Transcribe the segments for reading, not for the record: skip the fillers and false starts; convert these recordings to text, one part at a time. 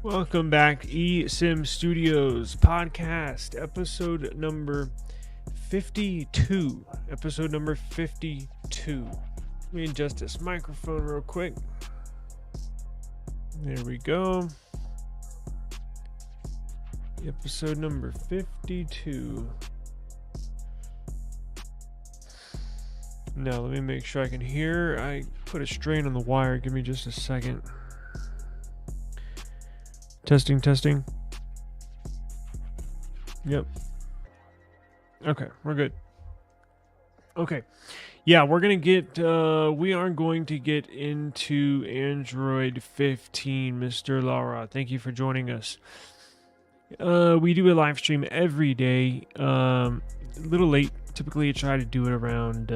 Welcome back, eSIM Studios podcast, episode number 52. Episode number 52. Let me adjust this microphone real quick. There we go. Episode number 52. Now, let me make sure I can hear. I put a strain on the wire. Give me just a second. Testing. Yep. Okay, we're good. Okay. Yeah, we are going to get into Android 15, Mr. Laura. Thank you for joining us. We do a live stream every day. A little late. Typically, I try to do it around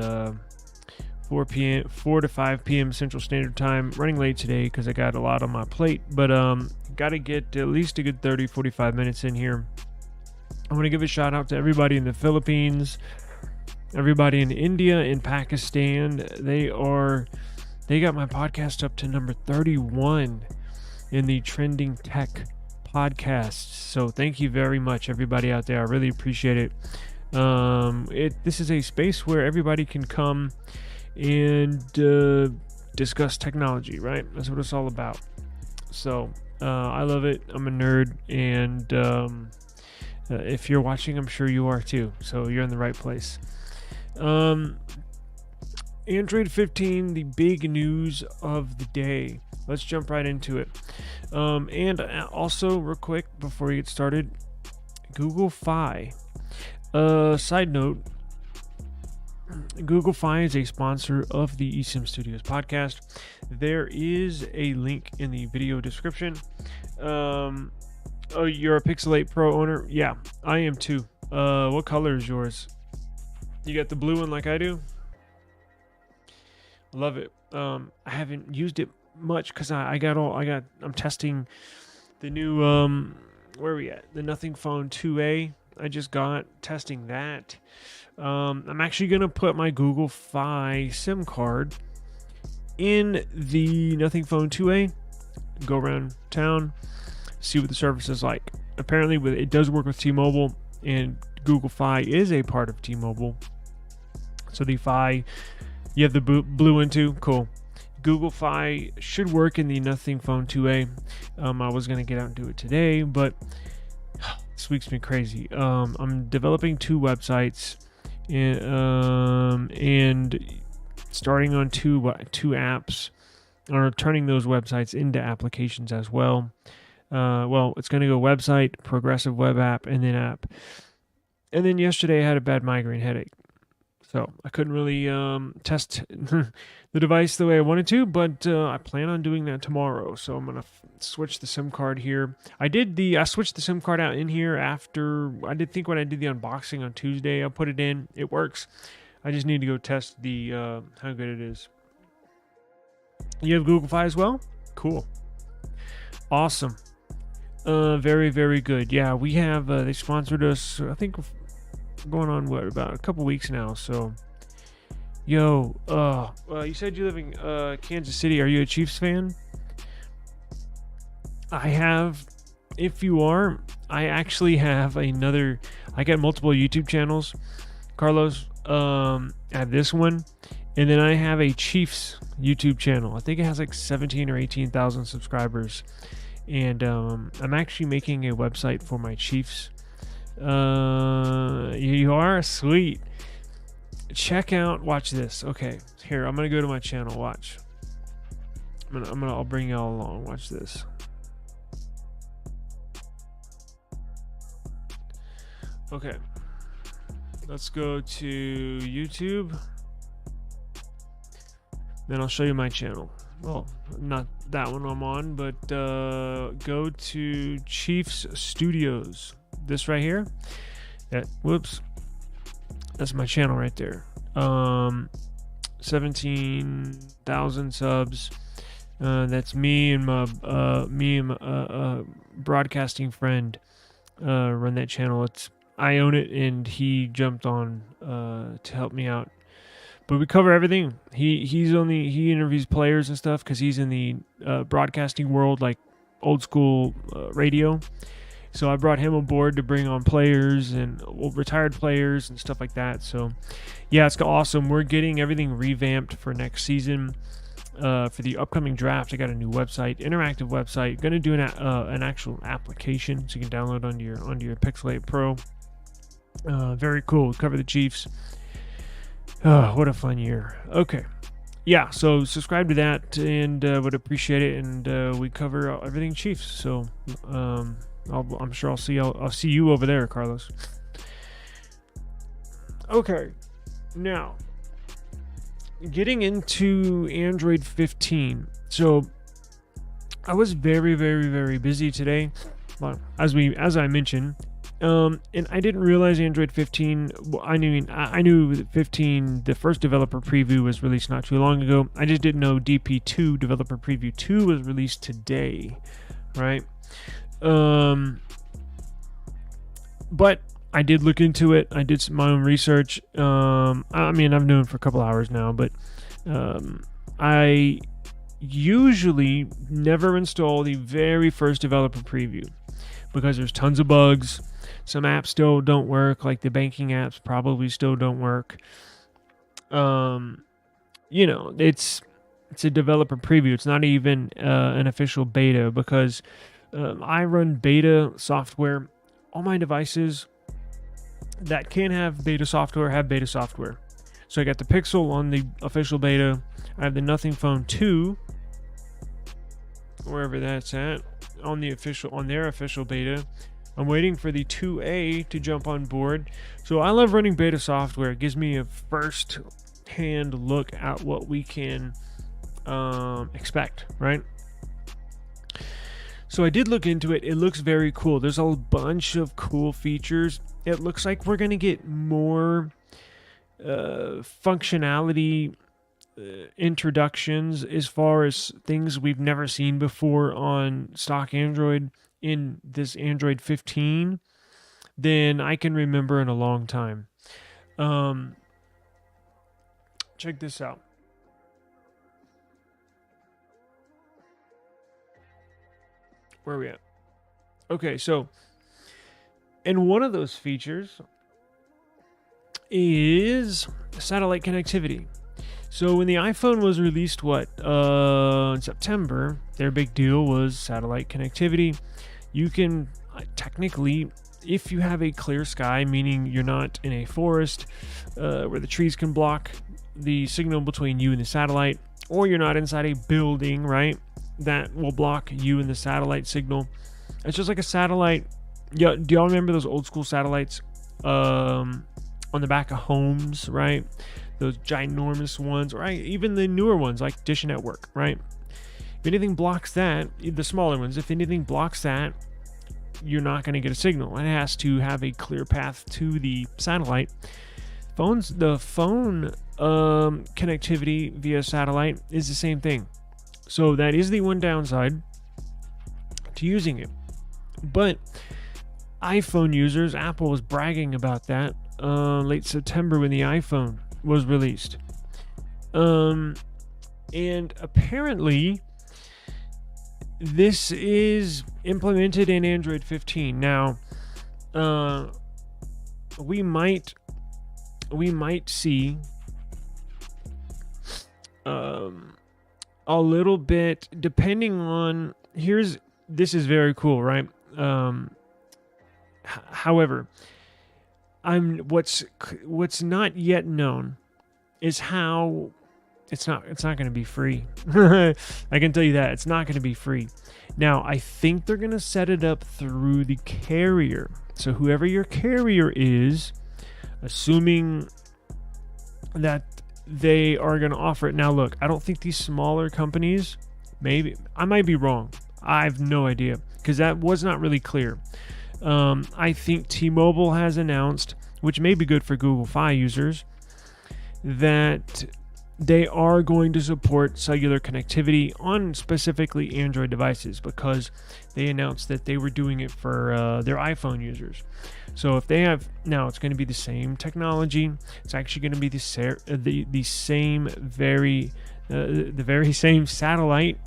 4 to 5 p.m. Central Standard Time. Running late today because I got a lot on my plate, but got to get at least a good 30-45 minutes in here. I want to give a shout out to everybody in the Philippines, everybody in India and Pakistan. They got my podcast up to number 31 in the trending tech podcasts. So thank you very much, everybody out there. I really appreciate it. This is a space where everybody can come and discuss technology, right? That's what it's all about. So I love it. I'm a nerd, and if you're watching, I'm sure you are too. So you're in the right place. Android 15, the big news of the day. Let's jump right into it. And also, real quick, before we get started, Google Fi. Side note, Google Fi is a sponsor of the eSIM Studios podcast. There is a link in the video description. Oh, you're a Pixel 8 Pro owner? Yeah, I am too. What color is yours? You got the blue one like I do? Love it. I haven't used it much because I'm testing the new where are we at? The Nothing Phone 2A. I just got testing that. I'm actually gonna put my Google Fi SIM card in the Nothing Phone 2A. Go around town, see what the service is like. Apparently, it does work with T-Mobile, and Google Fi is a part of T-Mobile. So the Fi, you have the blue one too. Cool. Google Fi should work in the Nothing Phone 2A. I was gonna get out and do it today, but this week's been crazy. I'm developing 2 websites, and starting on two apps, or turning those websites into applications as well. It's going to go website, progressive web app, and then app. And then yesterday I had a bad migraine headache, so I couldn't really test the device the way I wanted to, but I plan on doing that tomorrow. So I'm going to switch the SIM card here. I switched the SIM card out in here after when I did the unboxing on Tuesday. I put it in. It works. I just need to go test the how good it is. You have Google Fi as well? Cool. Awesome. Very, very good. Yeah, we have, they sponsored us, I think, going on, about a couple weeks now, so... Yo, you said you live in Kansas City. Are you a Chiefs fan? If you are, I actually have I got multiple YouTube channels, Carlos. I have this one, and then I have a Chiefs YouTube channel. I think it has like 17 or 18,000 subscribers, and I'm actually making a website for my Chiefs. You are? Sweet. Watch this. Okay, here, I'm gonna go to my channel. Watch. I'll bring y'all along. Watch this. Okay, let's go to YouTube. Then I'll show you my channel. Well, not that one I'm on, but go to Chiefs Studios. This right here. That's my channel right there. 17,000 subs. That's me and my broadcasting friend run that channel. I own it, and he jumped on to help me out. But we cover everything. He interviews players and stuff because he's in the broadcasting world, like old school radio. So I brought him aboard to bring on players and retired players and stuff like that. So yeah, it's awesome. We're getting everything revamped for next season. For the upcoming draft, I got a new website, interactive website. Going to do an actual application so you can download onto your Pixel 8 Pro. Very cool. Cover the Chiefs. Oh, what a fun year. Okay. Yeah, so subscribe to that and would appreciate it. And we cover everything Chiefs. So I'm sure I'll see you over there, Carlos. Okay. Now, getting into Android 15. So I was very, very, very busy today. Well, as I mentioned. And I didn't realize Android 15. I knew that 15, the first developer preview, was released not too long ago. I just didn't know DP2 developer preview 2 was released today, right? But I did look into it. I did my own research. I mean, I've known for a couple hours now, but I usually never install the very first developer preview because there's tons of bugs. Some apps still don't work, like the banking apps probably still don't work. It's a developer preview. It's not even an official beta because I run beta software. All my devices that can have beta software have beta software. So I got the Pixel on the official beta. I have the Nothing Phone 2, wherever that's at, on their official beta. I'm waiting for the 2A to jump on board. So I love running beta software. It gives me a first-hand look at what we can expect, right? So I did look into it. It looks very cool. There's a bunch of cool features. It looks like we're going to get more functionality introductions as far as things we've never seen before on stock Android in this Android 15 than I can remember in a long time. Check this out. Where are we at? Okay, so, and one of those features is satellite connectivity. So when the iPhone was released, in September, their big deal was satellite connectivity. You can technically, if you have a clear sky, meaning you're not in a forest where the trees can block the signal between you and the satellite, or you're not inside a building, right, that will block you and the satellite signal. It's just like a satellite. Yeah, do y'all remember those old school satellites on the back of homes, right? Those ginormous ones, or even the newer ones like Dish Network, right? If anything blocks that, the smaller ones, if anything blocks that, you're not going to get a signal. It has to have a clear path to the satellite. The phone connectivity via satellite is the same thing. So that is the one downside to using it. But iPhone users, Apple was bragging about that late September when the iPhone was released. And apparently this is implemented in Android 15. Now, we might see a little bit, depending on, this is very cool, right? However, what's not yet known is how it's not going to be free. I can tell you that it's not going to be free. Now, I think they're going to set it up through the carrier. So whoever your carrier is, assuming that they are going to offer it. Now, look, I don't think these smaller companies, maybe I might be wrong. I have no idea because that was not really clear. I think T-Mobile has announced, which may be good for Google Fi users, that they are going to support cellular connectivity on specifically Android devices because they announced that they were doing it for their iPhone users. So if they have, now it's going to be the same technology. It's actually going to be the very same satellite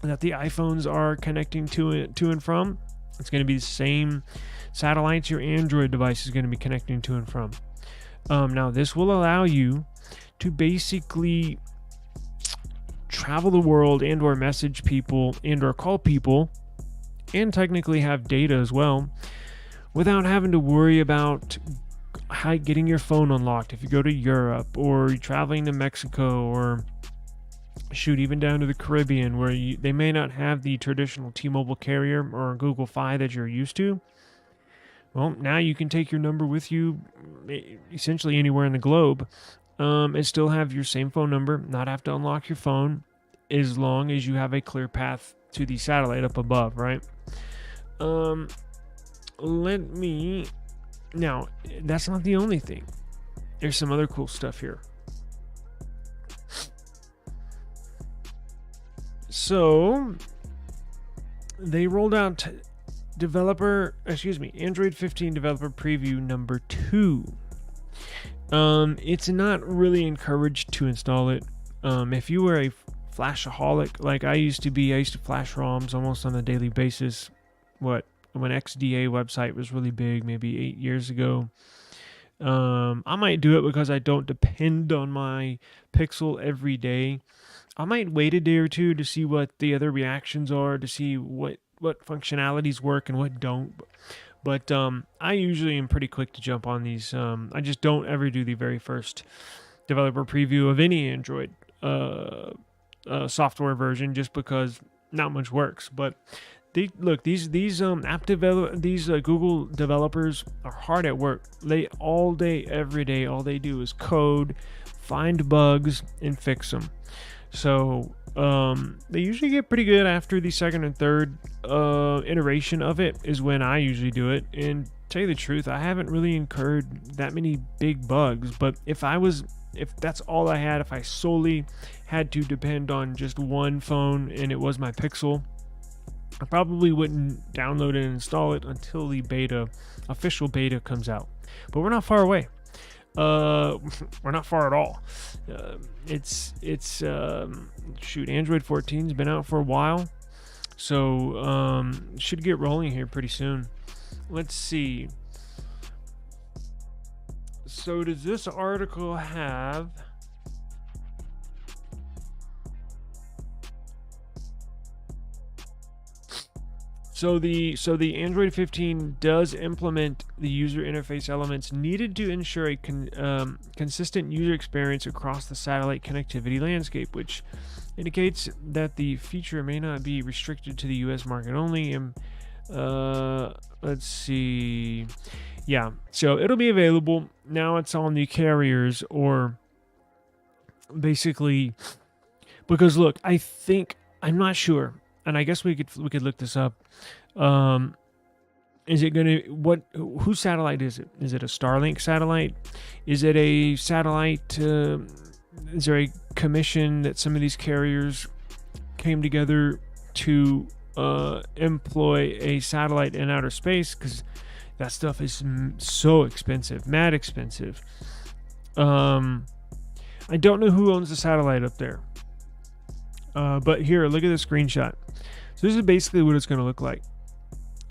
that the iPhones are connecting to and from. It's going to be the same satellites your Android device is going to be connecting to and from. Now, this will allow you to basically travel the world and or message people and or call people and technically have data as well without having to worry about getting your phone unlocked if you go to Europe or you're traveling to Mexico or shoot even down to the Caribbean where they may not have the traditional T-Mobile carrier or Google Fi that you're used to. Well, now you can take your number with you essentially anywhere in the globe and still have your same phone number, not have to unlock your phone as long as you have a clear path to the satellite up above, right? Now, that's not the only thing. There's some other cool stuff here. So, they rolled out Android 15 developer preview number 2. It's not really encouraged to install it. If you were a flashaholic like I used to be, I used to flash ROMs almost on a daily basis. When XDA website was really big, maybe 8 years ago. I might do it because I don't depend on my Pixel every day. I might wait a day or two to see what the other reactions are, to see what functionalities work and what don't. But I usually am pretty quick to jump on these. I just don't ever do the very first developer preview of any Android software version just because not much works. But these Google developers are hard at work. They all day, every day, all they do is code, find bugs, and fix them. So they usually get pretty good after the second and third iteration of it is when I usually do it. And to tell you the truth, I haven't really incurred that many big bugs. But if that's all I had, if I solely had to depend on just one phone and it was my Pixel, I probably wouldn't download and install it until the official beta comes out. But we're not far away. We're not far at all. Android 14's been out for a while, so should get rolling here pretty soon. Let's see. So does this article have So the Android 15 does implement the user interface elements needed to ensure a consistent user experience across the satellite connectivity landscape, which indicates that the feature may not be restricted to the US market only. And let's see. Yeah, so it'll be available. Now it's on the carriers, or basically, because look, I'm not sure, and I guess we could look this up. Is it whose satellite is it? Is it a Starlink satellite? Is it a satellite? Is there a commission that some of these carriers came together to employ a satellite in outer space? Because that stuff is so expensive, mad expensive. I don't know who owns the satellite up there. But here, look at the screenshot. So this is basically what it's going to look like.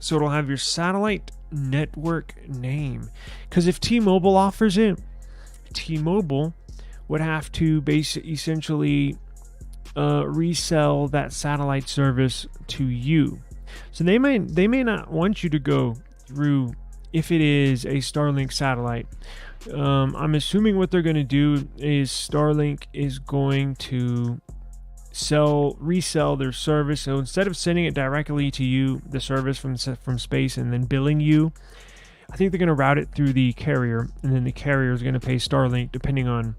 So it'll have your satellite network name. Because if T-Mobile offers it, T-Mobile would have to essentially resell that satellite service to you. So they may not want you to go through if it is a Starlink satellite. I'm assuming what they're going to do is Starlink is going to resell their service. So instead of sending it directly to you, the service from space, and then billing you, I think they're going to route it through the carrier, and then the carrier is going to pay Starlink depending on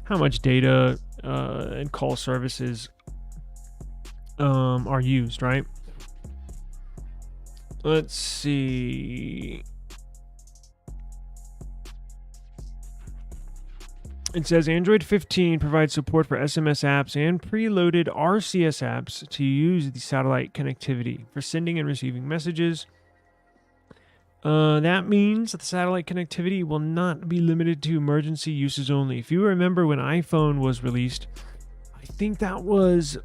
how much data and call services are used, right? Let's see. It says Android 15 provides support for SMS apps and preloaded RCS apps to use the satellite connectivity for sending and receiving messages. That means that the satellite connectivity will not be limited to emergency uses only. If you remember when iPhone was released, I think that was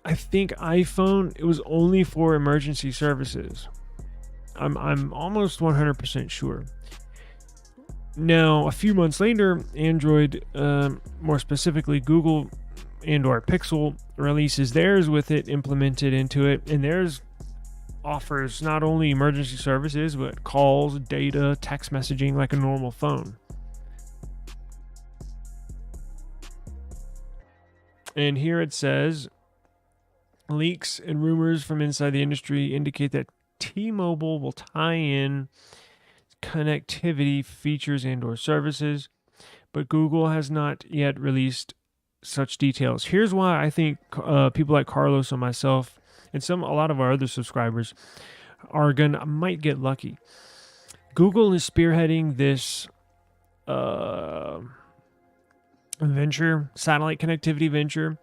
I think iPhone, it was only for emergency services. I'm almost 100% sure. Now, a few months later, Android, more specifically Google and/or Pixel, releases theirs with it implemented into it, and theirs offers not only emergency services but calls, data, text messaging like a normal phone. And here it says, leaks and rumors from inside the industry indicate that T-Mobile will tie in connectivity features and/or services, but Google has not yet released such details. Here's why I think people like Carlos and myself and a lot of our other subscribers might get lucky. Google is spearheading this venture, satellite connectivity venture.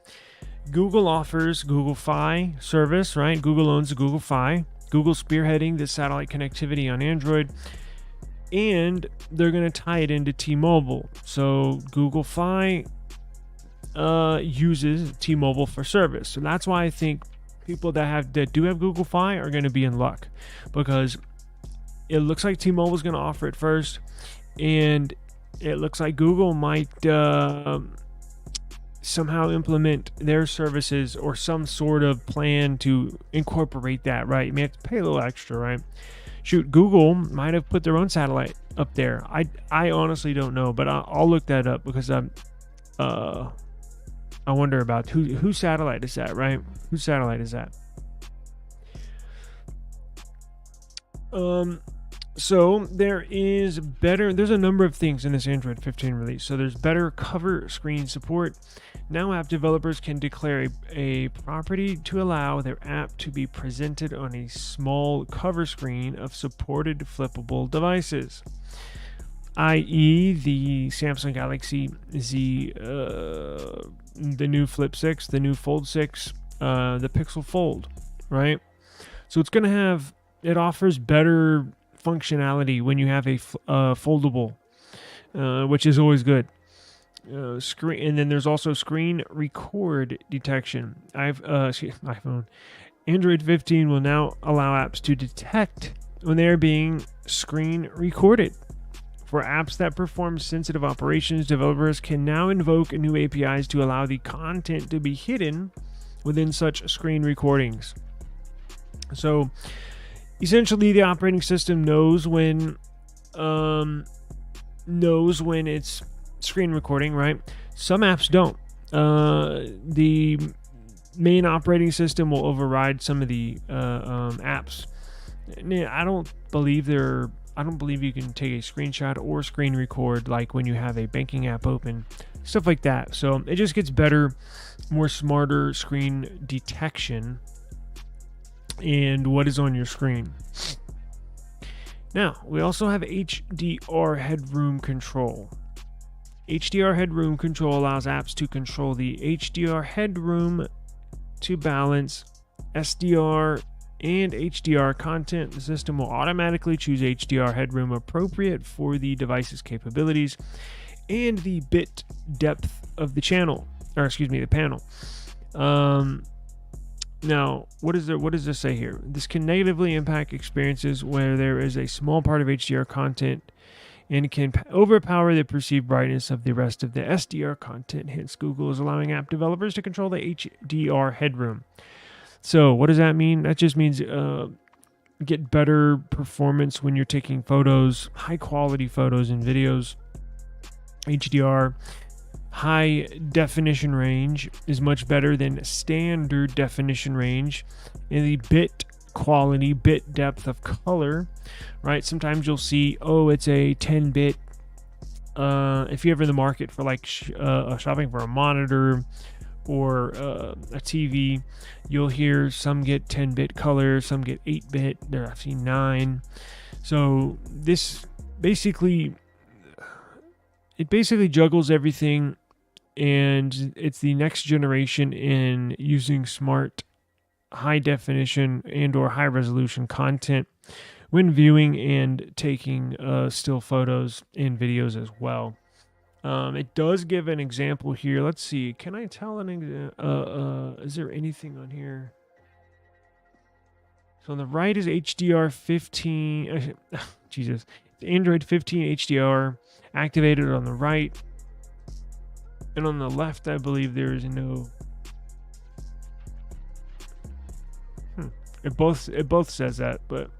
Google offers Google Fi service, right? Google owns Google Fi. Google spearheading this satellite connectivity on Android, and they're going to tie it into T-Mobile. So Google Fi uses T-Mobile for service. So that's why I think people that do have Google Fi are going to be in luck, because it looks like T-Mobile is going to offer it first, and it looks like Google might somehow implement their services or some sort of plan to incorporate that, right? You may have to pay a little extra, right? Shoot, Google might have put their own satellite up there. I honestly don't know, but I'll look that up, because I wonder about whose satellite is that, right? Whose satellite is that? So there's a number of things in this Android 15 release. So there's better cover screen support. Now app developers can declare a property to allow their app to be presented on a small cover screen of supported flippable devices, i.e. the Samsung Galaxy Z, the new Flip 6, the new Fold 6, the Pixel Fold, right? So it offers better functionality when you have a foldable, which is always good. And then there's also screen record detection. iPhone. Android 15 will now allow apps to detect when they are being screen recorded. For apps that perform sensitive operations, developers can now invoke new APIs to allow the content to be hidden within such screen recordings. So essentially, the operating system knows when it's screen recording, right? Some apps don't. The main operating system will override some of the apps. I don't believe you can take a screenshot or screen record like when you have a banking app open, stuff like that. So it just gets better, more smarter screen detection and what is on your screen. Now, we also have HDR headroom control. HDR headroom control allows apps to control the HDR headroom to balance SDR and HDR content. The system will automatically choose HDR headroom appropriate for the device's capabilities and the bit depth of the the panel. Now, what does this say here? This can negatively impact experiences where there is a small part of HDR content and can overpower the perceived brightness of the rest of the SDR content. Hence, Google is allowing app developers to control the HDR headroom. So what does that mean? That just means get better performance when you're taking photos, high quality photos and videos. HDR high definition range is much better than standard definition range. And the bit quality, bit depth of color, right? Sometimes you'll see, it's a 10-bit. If you're ever in the market for like shopping for a monitor or a TV, you'll hear some get 10-bit color, some get 8-bit. I've seen 9. So this basically juggles everything, and it's the next generation in using smart high definition and or high resolution content when viewing and taking still photos and videos as well. It does give an example here. Let's see. Can I tell an is there anything on here? So on the right is HDR 15. Jesus. It's Android 15 HDR activated on the right. And on the left, I believe there is no. It both says that, but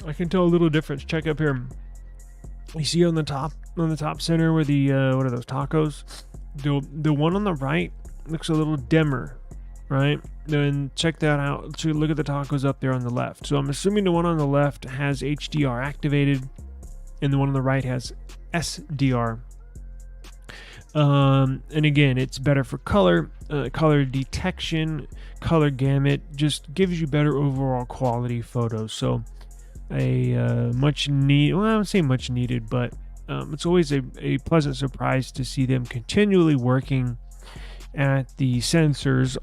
I can tell a little difference. Check up here. You see on the top center where the what are those tacos? The one on the right looks a little dimmer, right? Then check that out. So look at the tacos up there on the left. So I'm assuming the one on the left has HDR activated, and the one on the right has SDR. And again, it's better for color detection, color gamut, just gives you better overall quality photos. So a much need, well, I would say much needed, but it's always a pleasant surprise to see them continually working at the sensors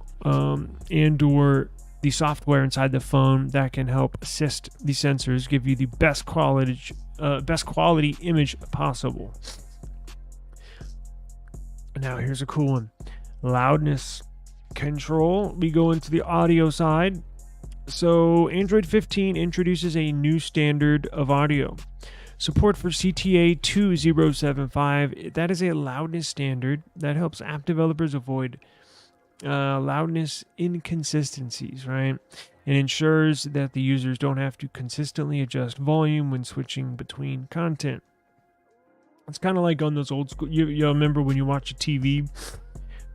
and or the software inside the phone that can help assist the sensors give you the best quality image possible. Now here's a cool one. Loudness control. We go into the audio side. So Android 15 introduces a new standard of audio. Support for CTA 2075. That is a loudness standard that helps app developers avoid loudness inconsistencies, right? And ensures that the users don't have to consistently adjust volume when switching between content. It's kind of like on those old school. You remember when you watch a TV,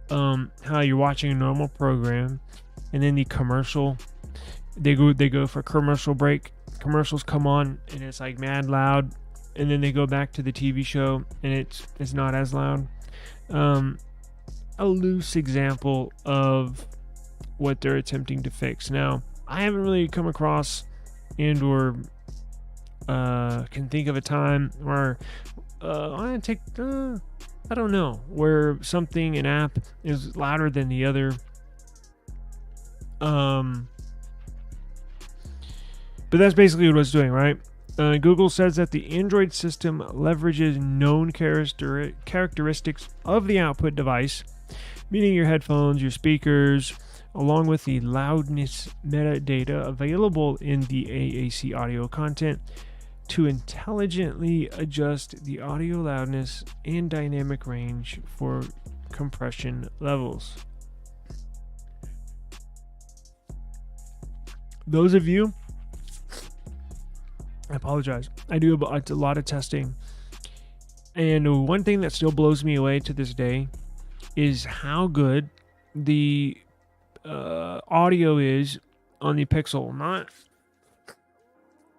how you're watching a normal program, and then the commercial, they go for commercial break. Commercials come on, and it's like mad loud, and then they go back to the TV show, and it's not as loud. A loose example of what they're attempting to fix. Now, I haven't really come across and or can think of a time where I don't know, where an app is louder than the other. But that's basically what it's doing, right? Google says that the Android system leverages known characteristics of the output device, meaning your headphones, your speakers, along with the loudness metadata available in the AAC audio content, to intelligently adjust the audio loudness and dynamic range for compression levels. Those of you, I apologize, I do a lot of testing, and one thing that still blows me away to this day is how good the audio is on the Pixel.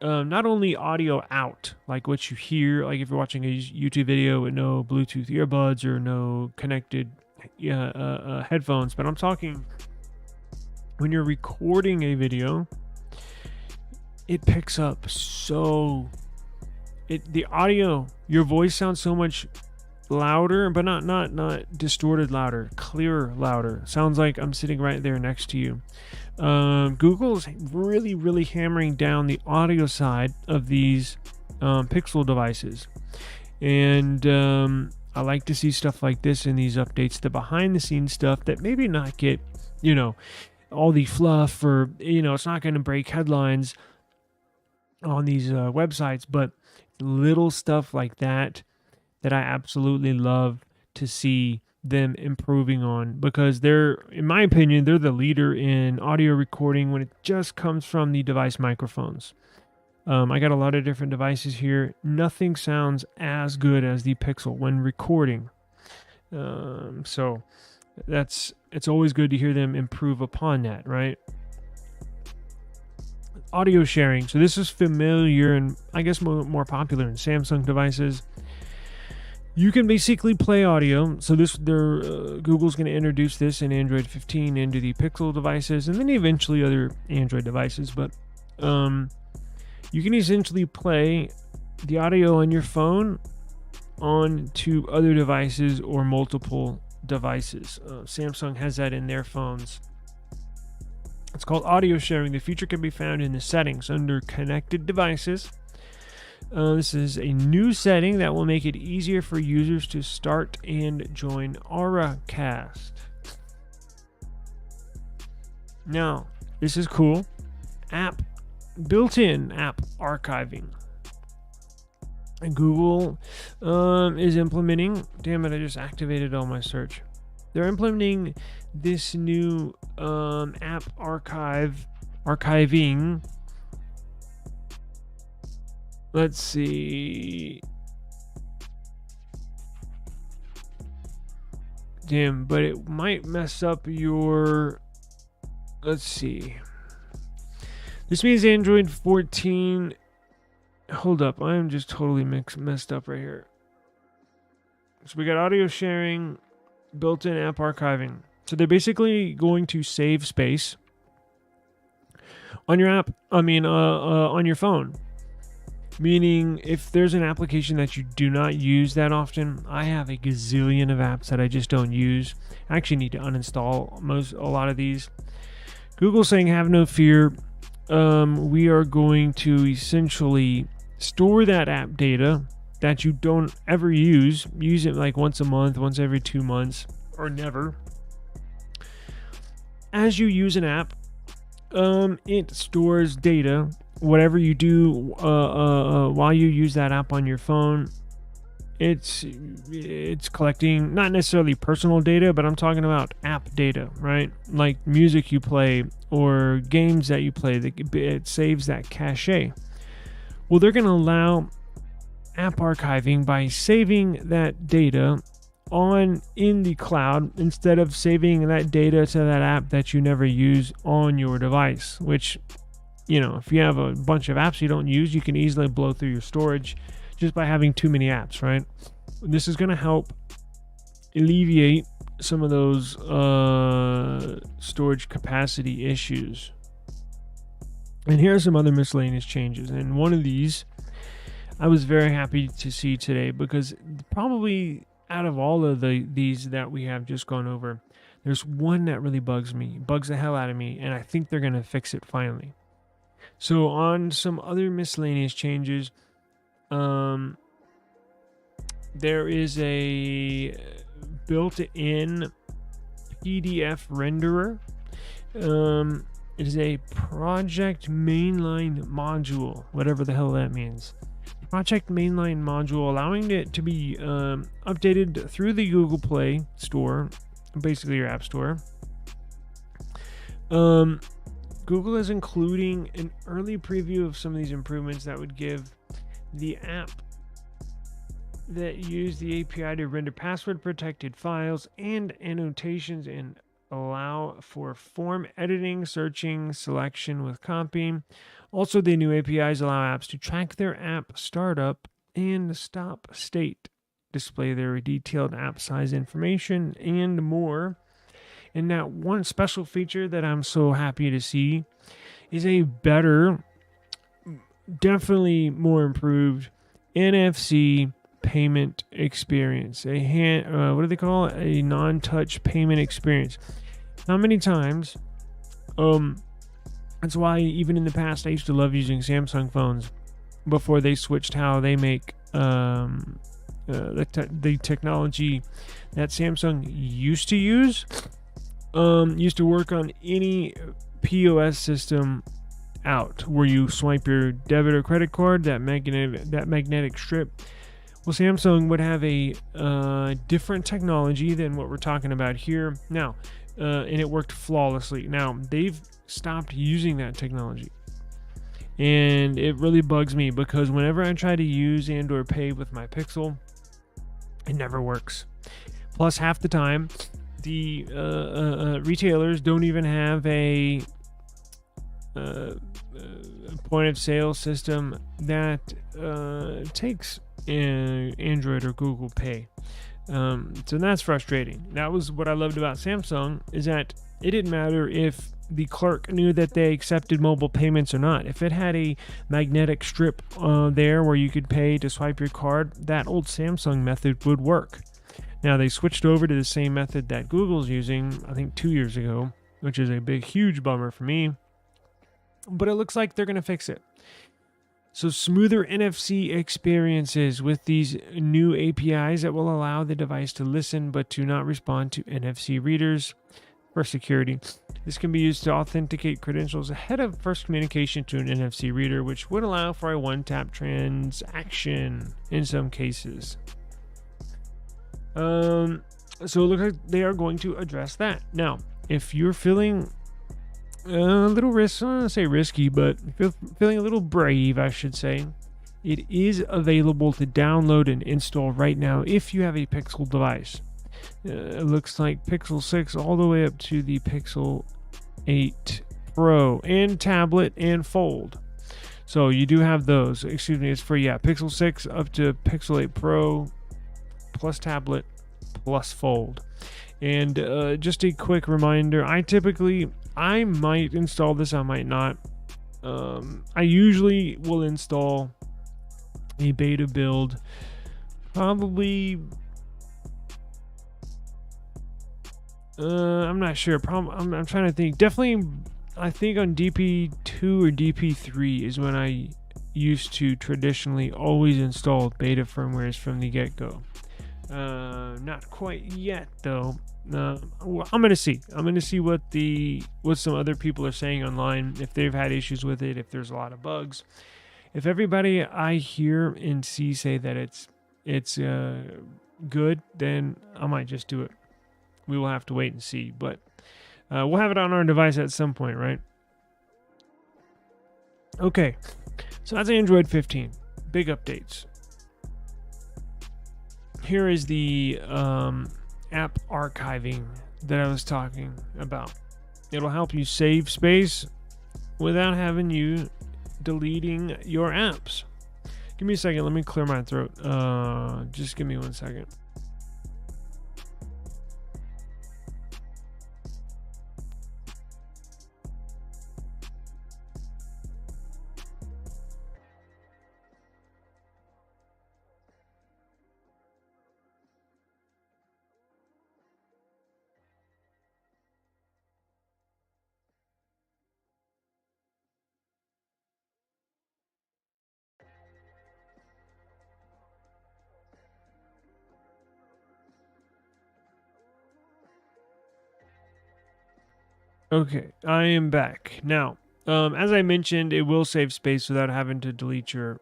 Not only audio out, like what you hear, like if you're watching a YouTube video with no Bluetooth earbuds or no connected headphones, but I'm talking when you're recording a video, it picks up the audio, your voice sounds so much louder, but not distorted louder, clearer louder. Sounds like I'm sitting right there next to you. Google's really hammering down the audio side of these Pixel devices, and I like to see stuff like this in these updates, the behind the scenes stuff that maybe not get all the fluff, or it's not going to break headlines on these websites, but little stuff like that I absolutely love to see them improving on, because in my opinion, they're the leader in audio recording when it just comes from the device microphones. I got a lot of different devices here. Nothing sounds as good as the Pixel when recording. So it's always good to hear them improve upon that, right? Audio sharing. So this is familiar and I guess more popular in Samsung devices. You can basically play audio. So Google's going to introduce this in Android 15 into the Pixel devices, and then eventually other Android devices. But you can essentially play the audio on your phone onto other devices or multiple devices. Samsung has that in their phones. It's called audio sharing. The feature can be found in the settings under connected devices. This is a new setting that will make it easier for users to start and join AuraCast. Now, this is cool. Built-in app archiving. And Google is implementing. Damn it! I just activated all my search. They're implementing this new app archiving. Let's see. Damn, but it might mess up your. Let's see. This means Android 14. Hold up, I am just totally messed up right here. So we got audio sharing, built-in app archiving. So they're basically going to save space on your app. On your phone. Meaning, if there's an application that you do not use that often, I have a gazillion of apps that I just don't use. I actually need to uninstall a lot of these. Google's saying, have no fear. We are going to essentially store that app data that you don't ever use. Use it like once a month, once every 2 months, or never. As you use an app, it stores data. Whatever you do while you use that app on your phone, it's collecting not necessarily personal data, but I'm talking about app data, right? Like music you play or games that you play, it saves that cache. Well, they're going to allow app archiving by saving that data in the cloud instead of saving that data to that app that you never use on your device, which, if you have a bunch of apps you don't use, you can easily blow through your storage just by having too many apps, right? This is going to help alleviate some of those storage capacity issues. And here are some other miscellaneous changes. And one of these I was very happy to see today, because probably out of all of these that we have just gone over, there's one that really bugs the hell out of me, and I think they're going to fix it finally. So on some other miscellaneous changes, there is a built-in PDF renderer. It is a project mainline module, whatever the hell that means. Project mainline module, allowing it to be updated through the Google Play Store, basically your app store. Google is including an early preview of some of these improvements that would give the app that use the API to render password protected files and annotations and allow for form editing, searching, selection with copying. Also, the new APIs allow apps to track their app startup and stop state, display their detailed app size information, and more. And now, one special feature that I'm so happy to see is a better, definitely more improved NFC payment experience. What do they call it? A non-touch payment experience. How many times? That's why even in the past I used to love using Samsung phones before they switched how they make the technology that Samsung used to use. Used to work on any POS system out where you swipe your debit or credit card, that magnetic strip. Well, Samsung would have a different technology than what we're talking about here now, and it worked flawlessly. Now they've stopped using that technology, and it really bugs me because whenever I try to use and/or pay with my Pixel, it never works. Plus, half the time, the retailers don't even have a point of sale system that takes Android or Google Pay. So that's frustrating. That was what I loved about Samsung, is that it didn't matter if the clerk knew that they accepted mobile payments or not. If it had a magnetic strip there where you could pay to swipe your card, that old Samsung method would work. Now they switched over to the same method that Google's using, I think 2 years ago, which is a huge bummer for me. But it looks like they're going to fix it. So smoother NFC experiences with these new APIs that will allow the device to listen but to not respond to NFC readers for security. This can be used to authenticate credentials ahead of first communication to an NFC reader, which would allow for a one-tap transaction in some cases. So it looks like they are going to address that. Now, if you're feeling a little risky, I don't want to say risky, but feeling a little brave, I should say, it is available to download and install right now if you have a Pixel device. It looks like Pixel 6 all the way up to the Pixel 8 Pro and tablet and fold. So you do have those. Excuse me, it's for Pixel 6 up to Pixel 8 Pro plus tablet plus fold. And just a quick reminder, I might install this, I might not. I usually will install a beta build probably I'm not sure. I'm trying to think. Definitely, I think on DP2 or DP3 is when I used to traditionally always install beta firmwares from the get-go. Not quite yet though. I'm gonna see. I'm gonna see what some other people are saying online, if they've had issues with it, if there's a lot of bugs. If everybody I hear and see say that it's good, then I might just do it. We will have to wait and see, but we'll have it on our device at some point, right? Okay, so that's Android 15. Big updates. Here is the app archiving that I was talking about. It'll help you save space without having you deleting your apps. Give me a second. Let me clear my throat. Just give me 1 second. Okay, I am back. Now, as I mentioned, it will save space without having to delete your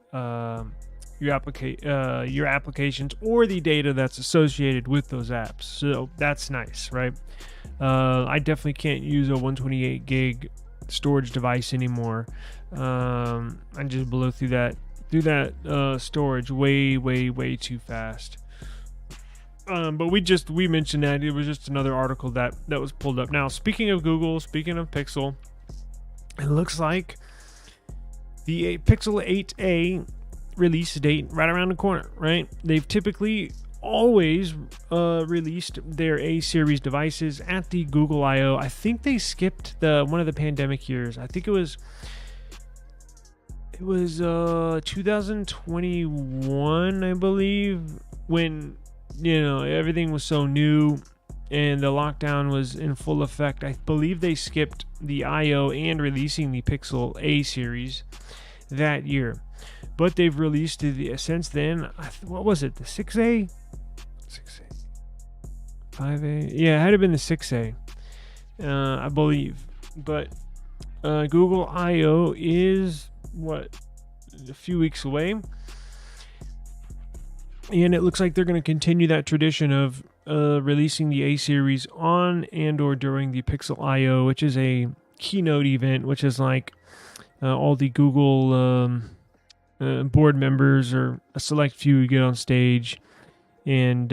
applications or the data that's associated with those apps. So that's nice, right? I definitely can't use a 128 gig storage device anymore. I just blow through that storage way too fast. But we mentioned that it was just another article that was pulled up. Now, speaking of Google, speaking of Pixel, it looks like the Pixel 8a release date right around the corner, right? They've typically always released their A series devices at the Google I/O. I think they skipped one of the pandemic years. I think it was 2021, I believe, when everything was so new and the lockdown was in full effect. I believe they skipped the I/O and releasing the Pixel A series that year, but they've released it since then. What was it, the 6A 5A? Yeah, it had to have been the 6A, I believe. But Google I/O is a few weeks away. And it looks like they're going to continue that tradition of releasing the A series on and or during the Pixel I/O, which is a keynote event, which is like all the Google board members or a select few get on stage and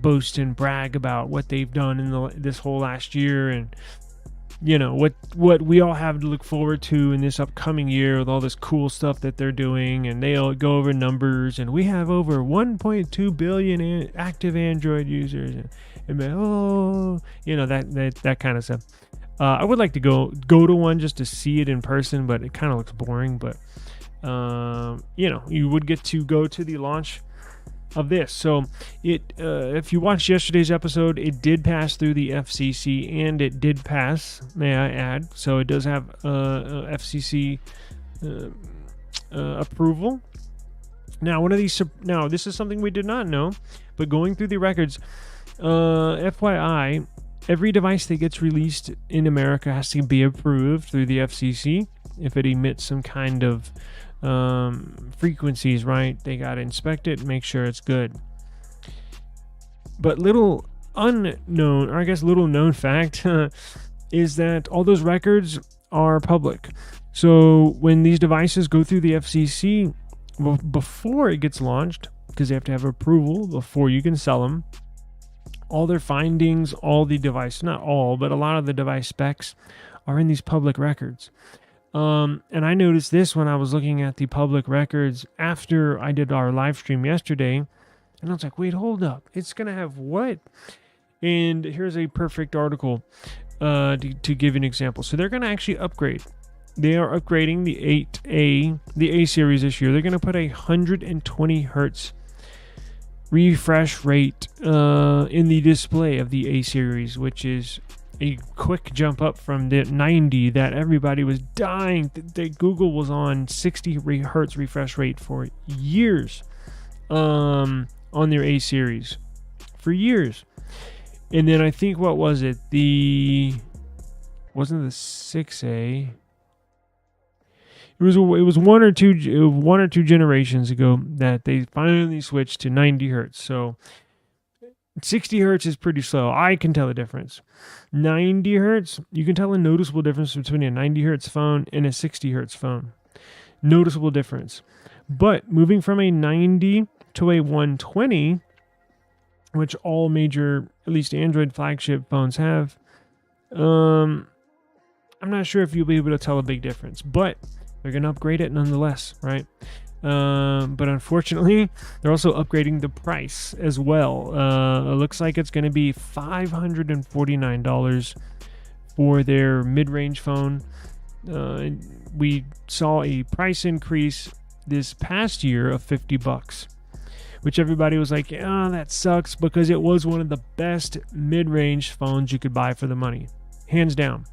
boast and brag about what they've done in this whole last year, and what we all have to look forward to in this upcoming year with all this cool stuff that they're doing. And they'll go over numbers, and we have over 1.2 billion active Android users, and that kind of stuff. I would like to go to one just to see it in person, but it kind of looks boring. But you would get to go to the launch of this. So if you watched yesterday's episode, it did pass through the FCC, and it did pass, may I add. So it does have FCC approval. Now, now this is something we did not know, but going through the records, FYI, every device that gets released in America has to be approved through the FCC. If it emits some kind of frequencies, right, they got to inspect it and make sure it's good. But little unknown, or I guess little known fact, is that all those records are public. So when these devices go through the FCC, well, before it gets launched, because they have to have approval before you can sell them, all their findings, all the device, not all, but a lot of the device specs are in these public records. And I noticed this when I was looking at the public records after I did our live stream yesterday. And I was like, wait, hold up. It's going to have what? And here's a perfect article to give an example. So they're going to actually upgrade. They are upgrading the 8A, the A series this year. They're going to put 120 hertz refresh rate in the display of the A series, which is a quick jump up from the 90 that everybody was dying. Google was on 60 hertz refresh rate for years on their A series. For years. And then I think, what was it? Wasn't the 6A? It was one or two generations ago that they finally switched to 90 hertz. So 60 hertz is pretty slow. I can tell the difference. 90 hertz, you can tell a noticeable difference between a 90 hertz phone and a 60 hertz phone. Noticeable difference. But moving from a 90 to a 120, which all major, at least Android flagship phones have, I'm not sure if you'll be able to tell a big difference, but they're going to upgrade it nonetheless, right? But unfortunately, they're also upgrading the price as well. It looks like it's going to be $549 for their mid-range phone. We saw a price increase this past year of $50, which everybody was like, oh, that sucks, because it was one of the best mid-range phones you could buy for the money, hands down.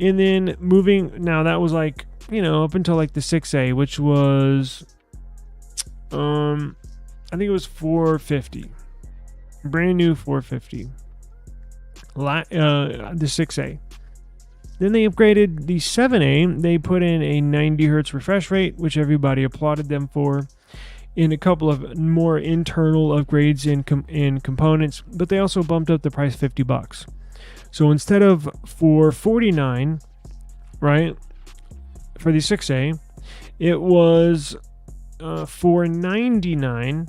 And then now that was like, up until like the 6A, which was, I think it was $450, brand new $450, the 6A. Then they upgraded the 7A. They put in a 90 hertz refresh rate, which everybody applauded them for, in a couple of more internal upgrades in components, but they also bumped up the price $50. So instead of $449, right, for the 6A, it was $499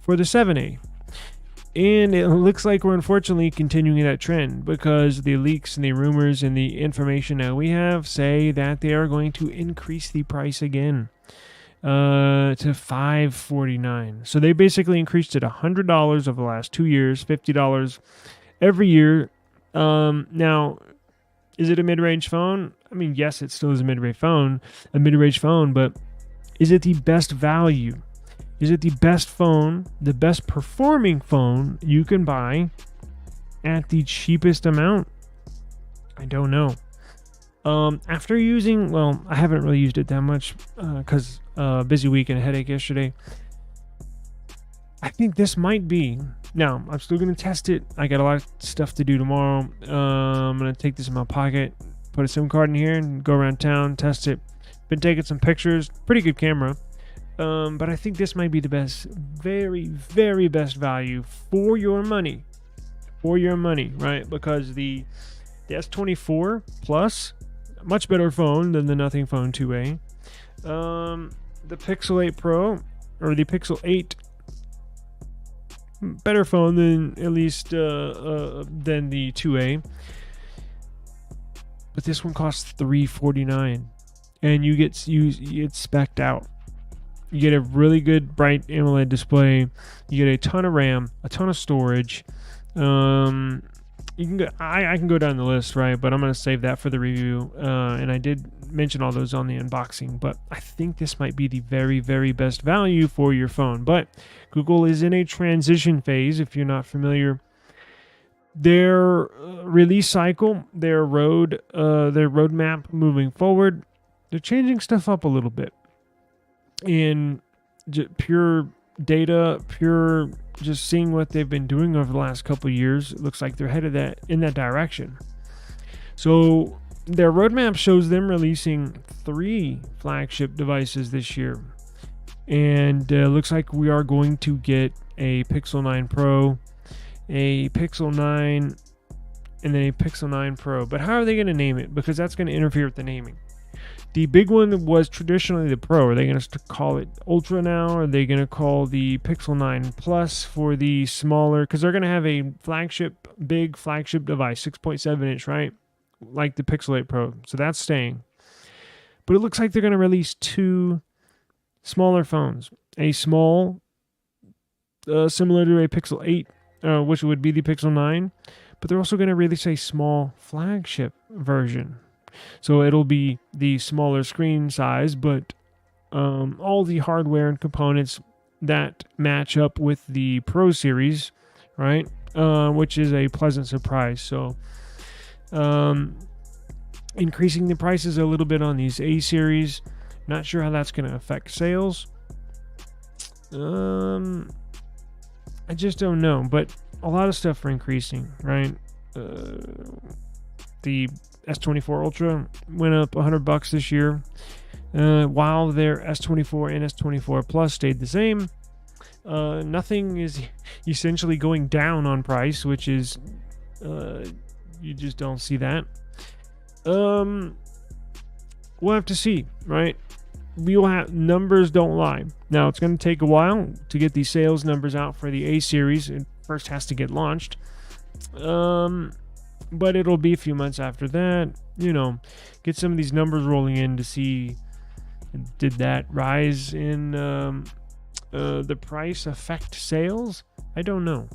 for the 7A. And it looks like we're unfortunately continuing that trend, because the leaks and the rumors and the information that we have say that they are going to increase the price again to $549. So they basically increased it $100 over the last 2 years, $50 every year. Now, is it a mid-range phone? I mean, yes, it still is a mid-range phone, but is it the best value? Is it the best phone, the best performing phone you can buy at the cheapest amount? I don't know. After using, I haven't really used it that much because busy week and a headache yesterday. I think this might be. Now, I'm still going to test it. I got a lot of stuff to do tomorrow. I'm going to take this in my pocket, put a SIM card in here, and go around town, test it. Been taking some pictures. Pretty good camera. But I think this might be the best, very, very best value for your money. For your money, right? Because the S24 Plus, much better phone than the Nothing Phone 2A. The Pixel 8 Pro, or the Pixel 8, better phone than at least than the 2A. But this one costs $349, and you get spec'd out. You get a really good bright AMOLED display. You get a ton of RAM, a ton of storage. You can go. I can go down the list, right? But I'm going to save that for the review. And I did mention all those on the unboxing. But I think this might be the very, very best value for your phone. But Google is in a transition phase. If you're not familiar, their release cycle, their roadmap moving forward, they're changing stuff up a little bit. in pure data, pure just seeing what they've been doing over the last couple of years, it looks like they're headed in that direction. So their roadmap shows them releasing 3 flagship devices this year, and looks like we are going to get a Pixel 9 Pro, a Pixel 9, and then a Pixel 9 Pro. But how are they going to name it? Because that's going to interfere with the naming. The big one was traditionally the Pro. Are they going to call it Ultra now? Are they going to call the Pixel 9 Plus for the smaller? Because they're going to have a big flagship device, 6.7 inch, right? Like the Pixel 8 Pro. So that's staying. But it looks like they're going to release 2 smaller phones. A small, similar to a Pixel 8, which would be the Pixel 9. But they're also going to release a small flagship version. So it'll be the smaller screen size, but all the hardware and components that match up with the Pro series, right? Which is a pleasant surprise. So increasing the prices a little bit on these A series. Not sure how that's going to affect sales. I just don't know. But a lot of stuff are increasing, right? The S24 Ultra went up $100 this year, while their S24 and S24 Plus stayed the same. Nothing is essentially going down on price, which is you just don't see that. We'll have to see, right? We will have numbers don't lie. Now it's going to take a while to get these sales numbers out for the A series. It first has to get launched. But it'll be a few months after that, get some of these numbers rolling in to see, did that rise in the price affect sales? I don't know.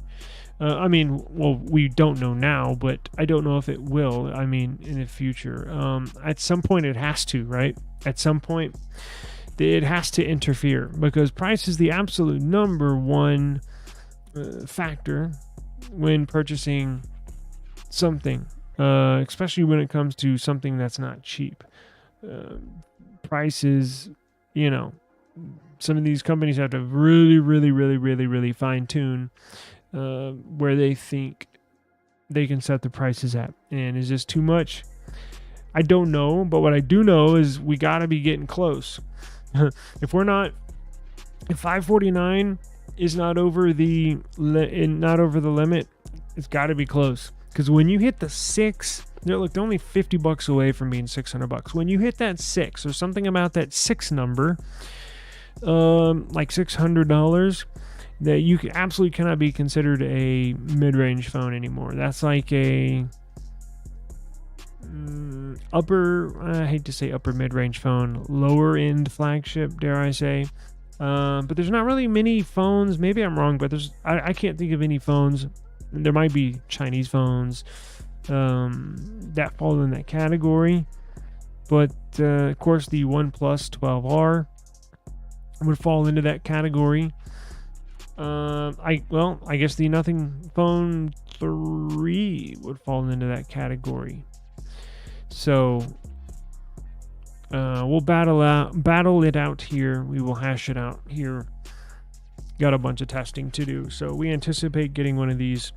We don't know now, but I don't know if it will, in the future. At some point it has to, right? At some point it has to interfere, because price is the absolute number one factor when purchasing something, especially when it comes to something that's not cheap. Prices, some of these companies have to really fine tune where they think they can set the prices at. And is this too much? I don't know, but what I do know is we got to be getting close. If $549 is not over the limit, it's got to be close. Because when you hit the 6, they're only $50 away from being $600. When you hit that 6, or something about that 6 number, like $600, that you absolutely cannot be considered a mid-range phone anymore. That's like a I hate to say upper mid-range phone, lower end flagship, dare I say. But there's not really many phones. Maybe I'm wrong, but I can't think of any phones. There might be Chinese phones that fall in that category, but of course the OnePlus 12R would fall into that category. I guess the Nothing Phone 3 would fall into that category. So we'll battle it out here. We will hash it out here. Got a bunch of testing to do, so we anticipate getting one of these,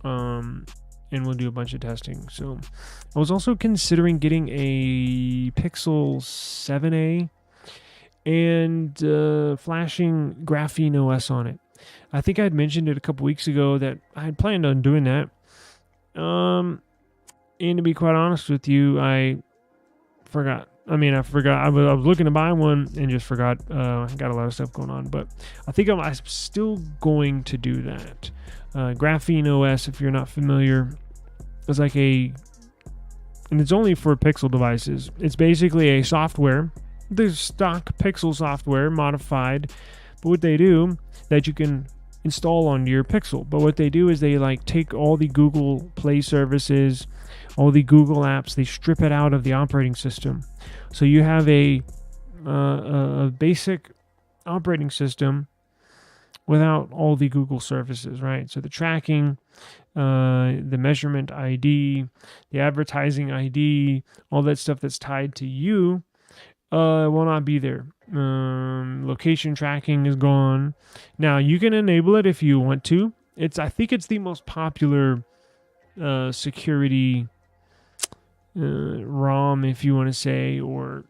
and we'll do a bunch of testing. So I was also considering getting a Pixel 7a and flashing Graphene OS on it. I think I had mentioned it a couple weeks ago that I had planned on doing that. And to be quite honest with you, I forgot. I was looking to buy one and just forgot. I got a lot of stuff going on, but I think I'm still going to do that. Graphene OS, if you're not familiar, is like and it's only for Pixel devices. It's basically a software, the stock Pixel software modified, but what they do that you can install onto your Pixel. But what they do is they take all the Google Play services, all the Google apps, they strip it out of the operating system. So you have a basic operating system without all the Google services, right? So the tracking, the measurement ID, the advertising ID, all that stuff that's tied to you will not be there. Location tracking is gone. Now you can enable it if you want to. I think it's the most popular security ROM, if you want to say, or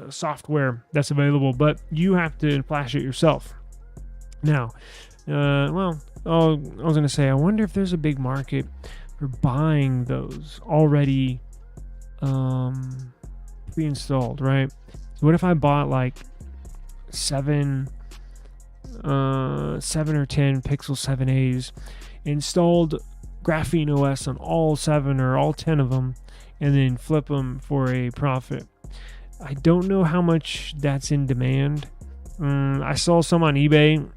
software that's available, but you have to flash it yourself. Now, I was going to say, I wonder if there's a big market for buying those already pre-installed, right? So what if I bought like 7 or 10 Pixel 7a's, installed Graphene OS on all 7 or all 10 of them, and then flip them for a profit? I don't know how much that's in demand. I saw some on eBay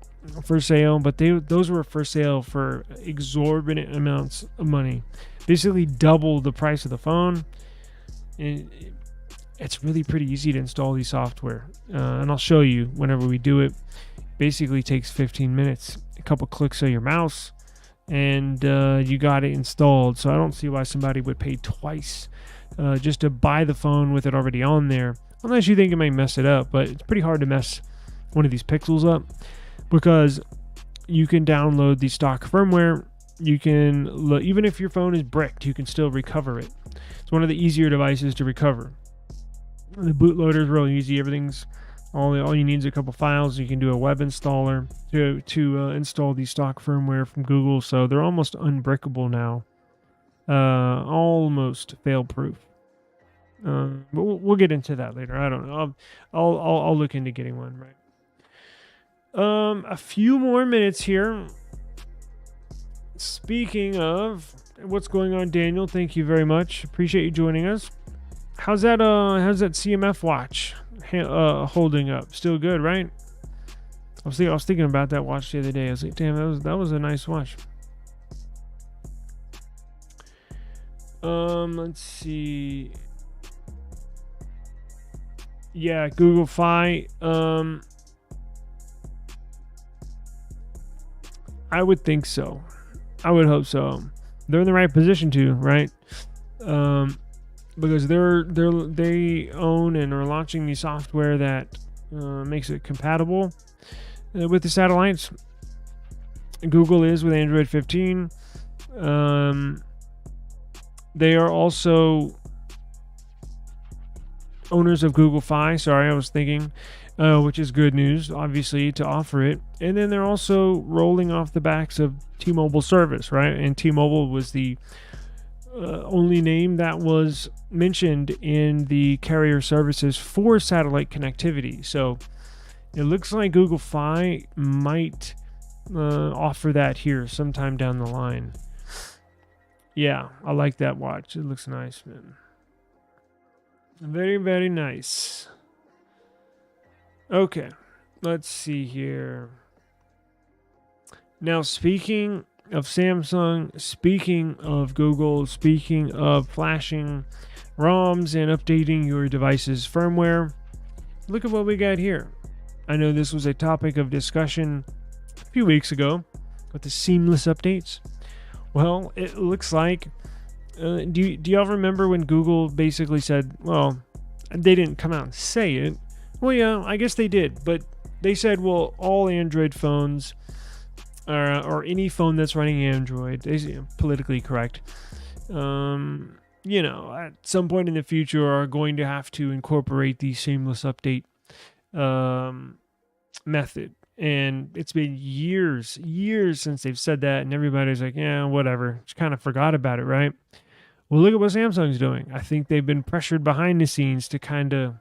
for sale, but those were for sale for exorbitant amounts of money, basically double the price of the phone. And it's really pretty easy to install these software, and I'll show you whenever we do it. Basically takes 15 minutes, a couple clicks of your mouse, and you got it installed. So I don't see why somebody would pay twice just to buy the phone with it already on there, unless you think it may mess it up. But it's pretty hard to mess one of these Pixels up, because you can download the stock firmware. You can, even if your phone is bricked, you can still recover it. It's one of the easier devices to recover. The bootloader is real easy. Everything's all you need is a couple files. You can do a web installer to install the stock firmware from Google. So they're almost unbrickable now, almost fail-proof. But we'll get into that later. I don't know. I'll look into getting one, right? A few more minutes here. Speaking of what's going on, Daniel, thank you very much. Appreciate you joining us. How's that CMF watch holding up? Still good, right? I was thinking about that watch the other day. I was like, damn, that was a nice watch. Let's see. Yeah, Google Fi. I would think so. I would hope so. They're in the right position to, right? Because they own and are launching the software that makes it compatible with the satellites. Google is with Android 15. They are also owners of Google Fi. Sorry, I was thinking, which is good news, obviously, to offer it. And then they're also rolling off the backs of T-Mobile service, right? And T-Mobile was the only name that was mentioned in the carrier services for satellite connectivity. So it looks like Google Fi might offer that here sometime down the line. Yeah, I like that watch. It looks nice, man. Very, very nice. Okay, let's see here. Now, speaking of Samsung, speaking of Google, speaking of flashing ROMs and updating your device's firmware, look at what we got here. I know this was a topic of discussion a few weeks ago with the seamless updates. Well, it looks like, do y'all remember when Google basically said, well, they didn't come out and say it. Well, yeah, I guess they did, but they said, well, all Android phones, or any phone that's running Android, politically correct, at some point in the future are going to have to incorporate the seamless update method. And it's been years since they've said that, and everybody's like, yeah, whatever. Just kind of forgot about it, right? Well, look at what Samsung's doing. I think they've been pressured behind the scenes to kind of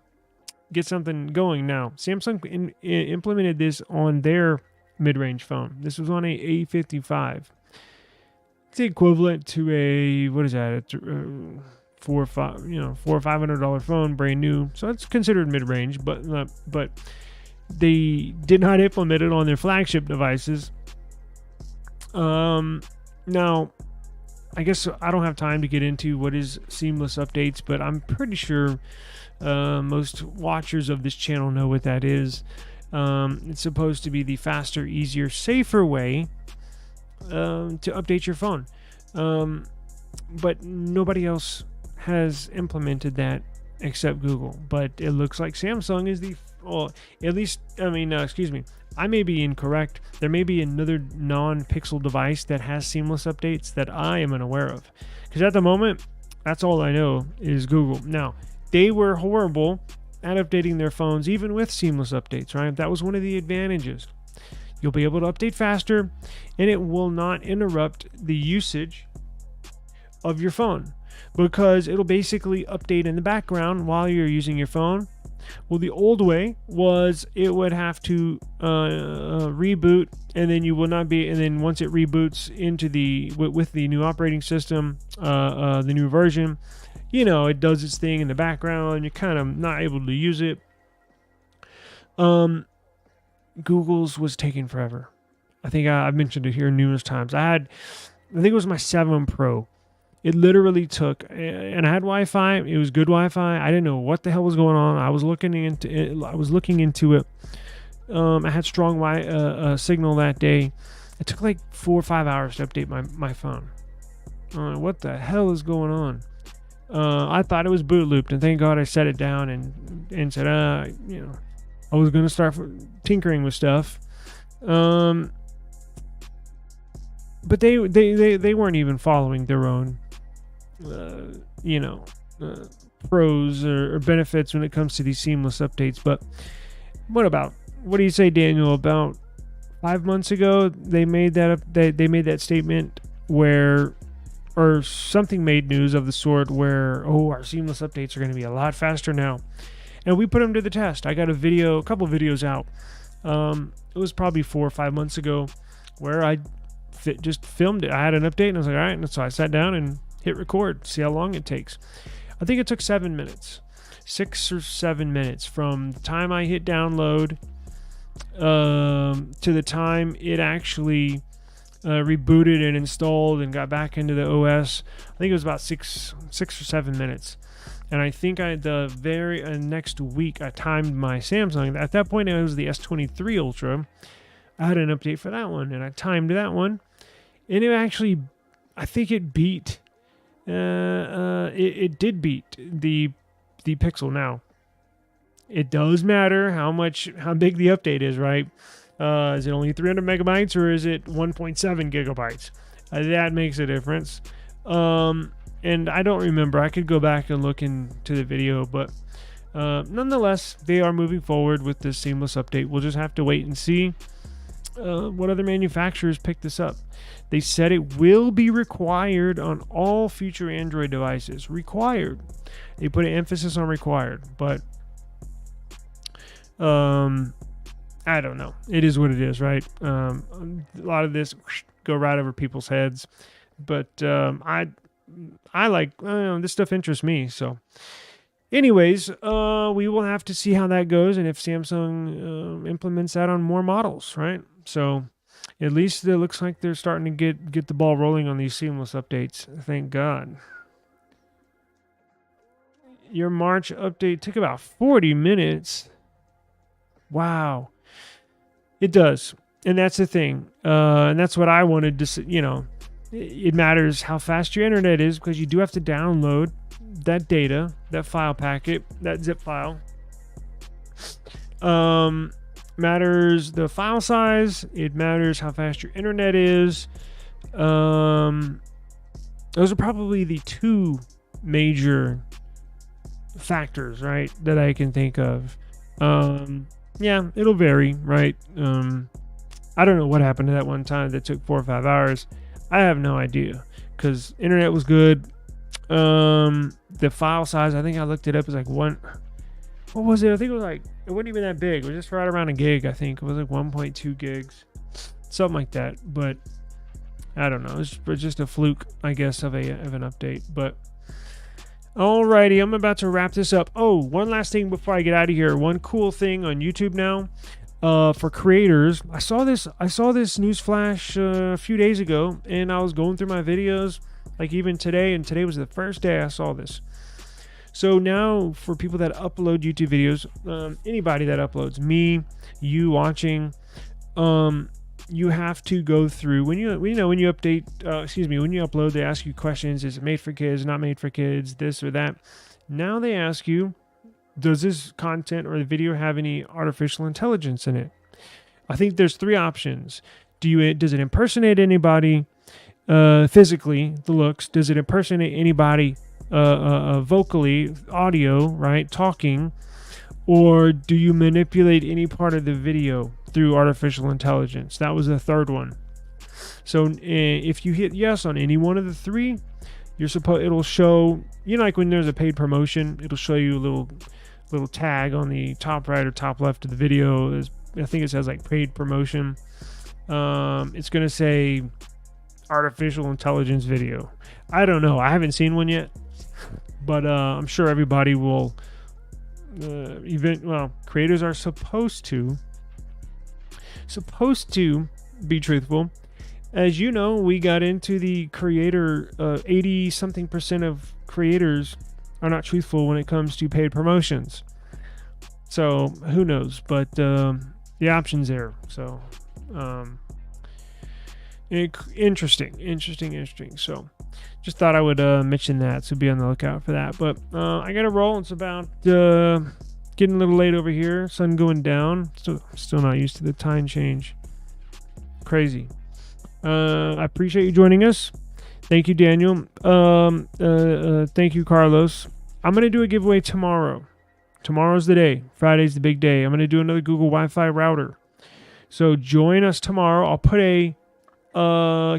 get something going. Now, Samsung implemented this on their mid-range phone. This was on a A55. It's equivalent to a, what is that? It's $400 or $500 phone, brand new. So it's considered mid-range, but they did not implement it on their flagship devices. Now, I guess I don't have time to get into what is seamless updates, but I'm pretty sure most watchers of this channel know what that is. It's supposed to be the faster, easier, safer way to update your phone. But nobody else has implemented that except Google. But it looks like Samsung is the, well, at least, excuse me, I may be incorrect. There may be another non-Pixel device that has seamless updates that I am unaware of. Because at the moment, that's all I know is Google. Now, they were horrible at updating their phones, even with seamless updates, right? That was one of the advantages. You'll be able to update faster, and it will not interrupt the usage of your phone, because it'll basically update in the background while you're using your phone. Well, the old way was it would have to reboot, and then you will not be, and then once it reboots into with the new operating system, the new version, it does its thing in the background. You're kind of not able to use it. Google's was taking forever. I think I've mentioned it here numerous times. I think it was my 7 Pro. It literally took, and I had Wi-Fi. It was good Wi-Fi. I didn't know what the hell was going on. I was looking into it. I had strong signal that day. It took like 4 or 5 hours to update my phone. What the hell is going on? I thought it was boot looped, and thank God I set it down and said, I was going to start tinkering with stuff. But they weren't even following their own, pros or benefits when it comes to these seamless updates. But what do you say, Daniel? About 5 months ago, they made that statement or something made news of the sort where, our seamless updates are going to be a lot faster now. And we put them to the test. I got a couple videos out. It was probably 4 or 5 months ago where I just filmed it. I had an update, and I was like, all right. And so I sat down and hit record, see how long it takes. I think it took 7 minutes, 6 or 7 minutes from the time I hit download to the time it actually rebooted and installed and got back into the OS. I think it was about 6 or 7 minutes. And I think the very next week I timed my Samsung. At that point, it was the S23 Ultra. I had an update for that one, and I timed that one. And it actually, I think it beat, it did beat the Pixel. Now, it does matter how big the update is, right? Is it only 300 megabytes or is it 1.7 gigabytes? That makes a difference. And I don't remember. I could go back and look into the video, but nonetheless, they are moving forward with this seamless update. We'll just have to wait and see what other manufacturers pick this up. They said it will be required on all future Android devices. Required. They put an emphasis on required, but I don't know. It is what it is, right? A lot of this go right over people's heads, but I like this stuff interests me. So anyways, we will have to see how that goes and if Samsung implements that on more models, right? So at least it looks like they're starting to get the ball rolling on these seamless updates. Thank God. Your March update took about 40 minutes. Wow. It does. And that's the thing. And that's what I wanted to, it matters how fast your internet is because you do have to download that data, that file packet, that zip file. Matters the file size. It matters how fast your internet is. Those are probably the two major factors, right, that I can think of. Yeah, it'll vary, right? I don't know what happened to that one time that took 4 or 5 hours. I have no idea because internet was good. The file size, I think I looked it up, is like what was it? I think it was like, it wasn't even that big. It was just right around a gig, I think. It was like 1.2 gigs, something like that. But I don't know. It's just a fluke, I guess, of an update. But alrighty, I'm about to wrap this up. Oh, one last thing before I get out of here. One cool thing on YouTube now. For creators, I saw this news flash a few days ago, and I was going through my videos, like even today, and today was the first day I saw this. So now, for people that upload YouTube videos, anybody that uploads, me, you watching, you have to go through when you update, when you upload, they ask you questions. Is it made for kids, not made for kids, this or that? Now they ask you, does this content or the video have any artificial intelligence in it? I think there's 3 options. Does it impersonate anybody physically, the looks? Does it impersonate anybody vocally, audio, right, talking? Or do you manipulate any part of the video through artificial intelligence? That was the 3rd one. So if you hit yes on any one of the 3, it'll show, like when there's a paid promotion, it'll show you a little tag on the top right or top left of the video. I think it says like paid promotion. It's going to say artificial intelligence video. I don't know. I haven't seen one yet, but I'm sure everybody will. Creators are supposed to be truthful. As you know, we got into the creator. 80 something % of creators are not truthful when it comes to paid promotions. So who knows? But the option's there. So interesting. So just thought I would mention that. So be on the lookout for that. But I got to roll. It's about getting a little late over here. Sun going down. Still not used to the time change. Crazy. I appreciate you joining us. Thank you, Daniel. Thank you, Carlos. I'm going to do a giveaway tomorrow. Tomorrow's the day. Friday's the big day. I'm going to do another Google Wi-Fi router. So join us tomorrow. I'll put a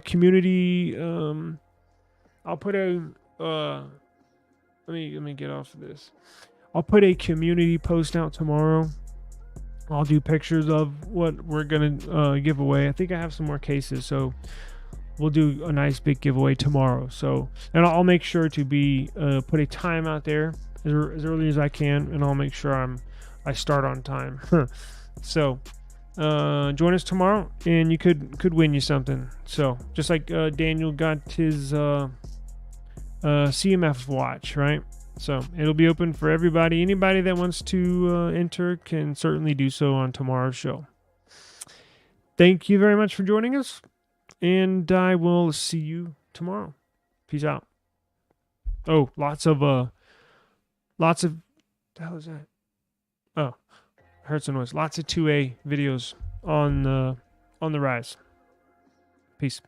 community. I'll put a. Let me get off of this. I'll put a community post out tomorrow. I'll do pictures of what we're gonna give away. I think I have some more cases, so we'll do a nice big giveaway tomorrow. So, and I'll make sure to be put a time out there as early as I can, and I'll make sure I start on time. So, join us tomorrow, and you could win you something. So, just like Daniel got his CMF watch, right? So it'll be open for everybody. Anybody that wants to enter can certainly do so on tomorrow's show. Thank you very much for joining us, and I will see you tomorrow. Peace out. Oh, lots of what the hell is that? Oh, I heard some noise. Lots of 2A videos on the rise. Peace.